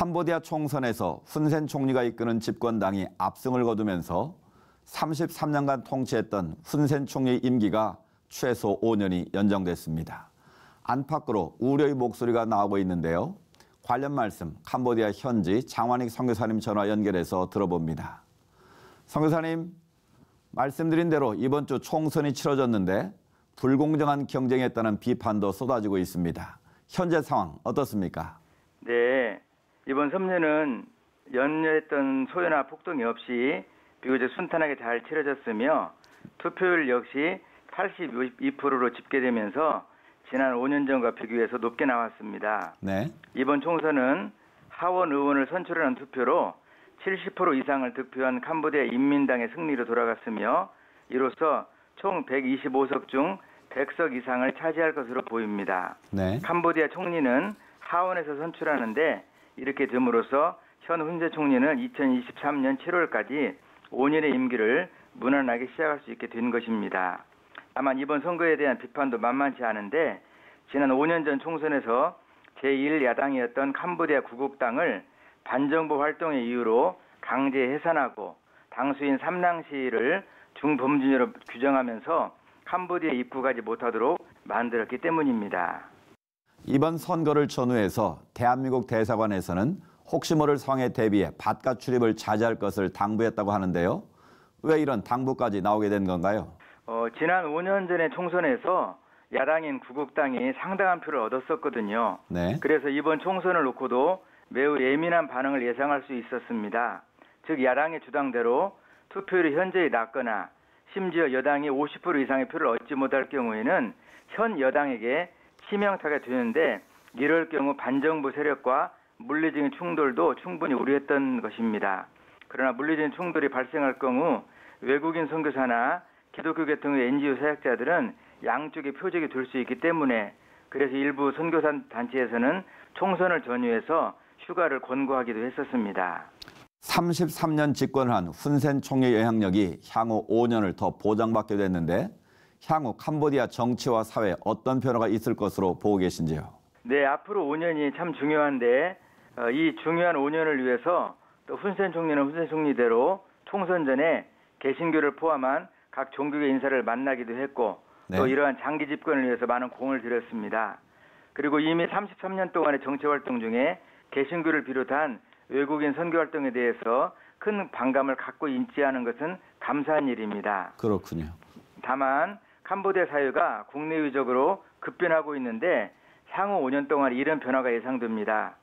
캄보디아 총선에서 훈센 총리가 이끄는 집권당이 압승을 거두면서 33년간 통치했던 훈센 총리의 임기가 최소 5년이 연장됐습니다. 안팎으로 우려의 목소리가 나오고 있는데요. 관련 말씀 캄보디아 현지 장완익 선교사님 전화 연결해서 들어봅니다. 선교사님, 말씀드린 대로 이번 주 총선이 치러졌는데 불공정한 경쟁했다는 비판도 쏟아지고 있습니다. 현재 상황 어떻습니까? 네, 이번 선거는 연여했던 소요나 폭동이 없이 비교적 순탄하게 잘 치러졌으며 투표율 역시 82%로 집계되면서 지난 5년 전과 비교해서 높게 나왔습니다. 네. 이번 총선은 하원 의원을 선출하는 투표로 70% 이상을 득표한 캄보디아 인민당의 승리로 돌아갔으며 이로써 총 125석 중 100석 이상을 차지할 것으로 보입니다. 네. 캄보디아 총리는 하원에서 선출하는데 이렇게 됨으로써 현 훈센 총리는 2023년 7월까지 5년의 임기를 무난하게 시작할 수 있게 된 것입니다. 다만 이번 선거에 대한 비판도 만만치 않은데 지난 5년 전 총선에서 제1야당이었던 캄보디아 구국당을 반정부 활동의 이유로 강제 해산하고 당수인 삼랑시를 중범죄로 규정하면서 캄보디아에 입국하지 못하도록 만들었기 때문입니다. 이번 선거를 전후해서 대한민국 대사관에서는 혹시 모를 상황에 대비해 바깥 출입을 자제할 것을 당부했다고 하는데요. 왜 이런 당부까지 나오게 된 건가요? 지난 5년 전의 총선에서 야당인 구국당이 상당한 표를 얻었었거든요. 네. 그래서 이번 총선을 놓고도 매우 예민한 반응을 예상할 수 있었습니다. 즉 야당의 주장대로 투표율이 현저히 낮거나 심지어 여당이 50% 이상의 표를 얻지 못할 경우에는 현 여당에게 치명타가 되는데 이럴 경우 반정부 세력과 물리적인 충돌도 충분히 우려했던 것입니다. 그러나 물리적인 충돌이 발생할 경우 외국인 선교사나 기독교 계통의 NGO 사역자들은 양쪽의 표적이 될 수 있기 때문에 그래서 일부 선교사 단체에서는 총선을 전후해서 휴가를 권고하기도 했었습니다. 33년 집권을 한 훈센 총리의 영향력이 향후 5년을 더 보장받게 됐는데 향후 캄보디아 정치와 사회에 어떤 변화가 있을 것으로 보고 계신지요? 네, 앞으로 5년이 참 중요한데 이 중요한 5년을 위해서 또 훈센 총리는 훈센 총리대로 총선 전에 개신교를 포함한 각 종교계 인사를 만나기도 했고 네. 또 이러한 장기 집권을 위해서 많은 공을 들였습니다. 그리고 이미 33년 동안의 정치활동 중에 개신교를 비롯한 외국인 선교활동에 대해서 큰 반감을 갖고 있지않은 것은 감사한 일입니다. 그렇군요. 다만 캄보디아 사회가 국내외적으로 급변하고 있는데 향후 5년 동안 이런 변화가 예상됩니다.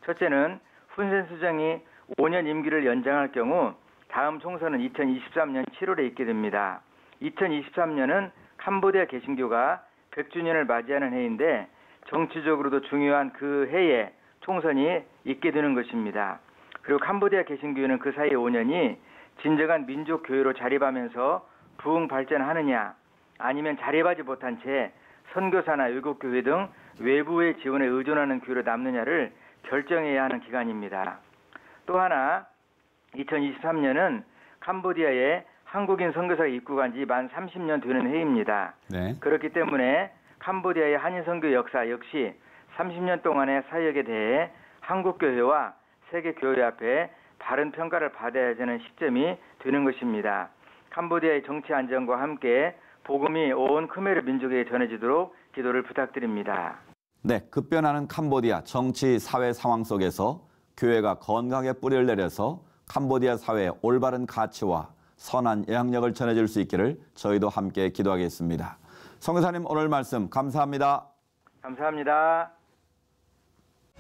첫째는 훈센 수장이 5년 임기를 연장할 경우 다음 총선은 2023년 7월에 있게 됩니다. 2023년은 캄보디아 개신교가 100주년을 맞이하는 해인데 정치적으로도 중요한 그 해에 총선이 있게 되는 것입니다. 그리고 캄보디아 개신교회는 그 사이 5년이 진정한 민족 교회로 자립하면서 부흥 발전하느냐 아니면 자립하지 못한 채 선교사나 외국교회 등 외부의 지원에 의존하는 교회로 남느냐를 결정해야 하는 기간입니다. 또 하나 2023년은 캄보디아에 한국인 선교사가 입국한 지 만 30년 되는 해입니다. 네. 그렇기 때문에 캄보디아의 한인 선교 역사 역시 30년 동안의 사역에 대해 한국교회와 세계교회 앞에 바른 평가를 받아야 하는 시점이 되는 것입니다. 캄보디아의 정치 안정과 함께 복음이 온 크메르 민족에게 전해지도록 기도를 부탁드립니다. 네, 급변하는 캄보디아 정치 사회 상황 속에서 교회가 건강하게 뿌리를 내려서 캄보디아 사회의 올바른 가치와 선한 영향력을 전해줄 수 있기를 저희도 함께 기도하겠습니다. 선교사님 오늘 말씀 감사합니다. 감사합니다.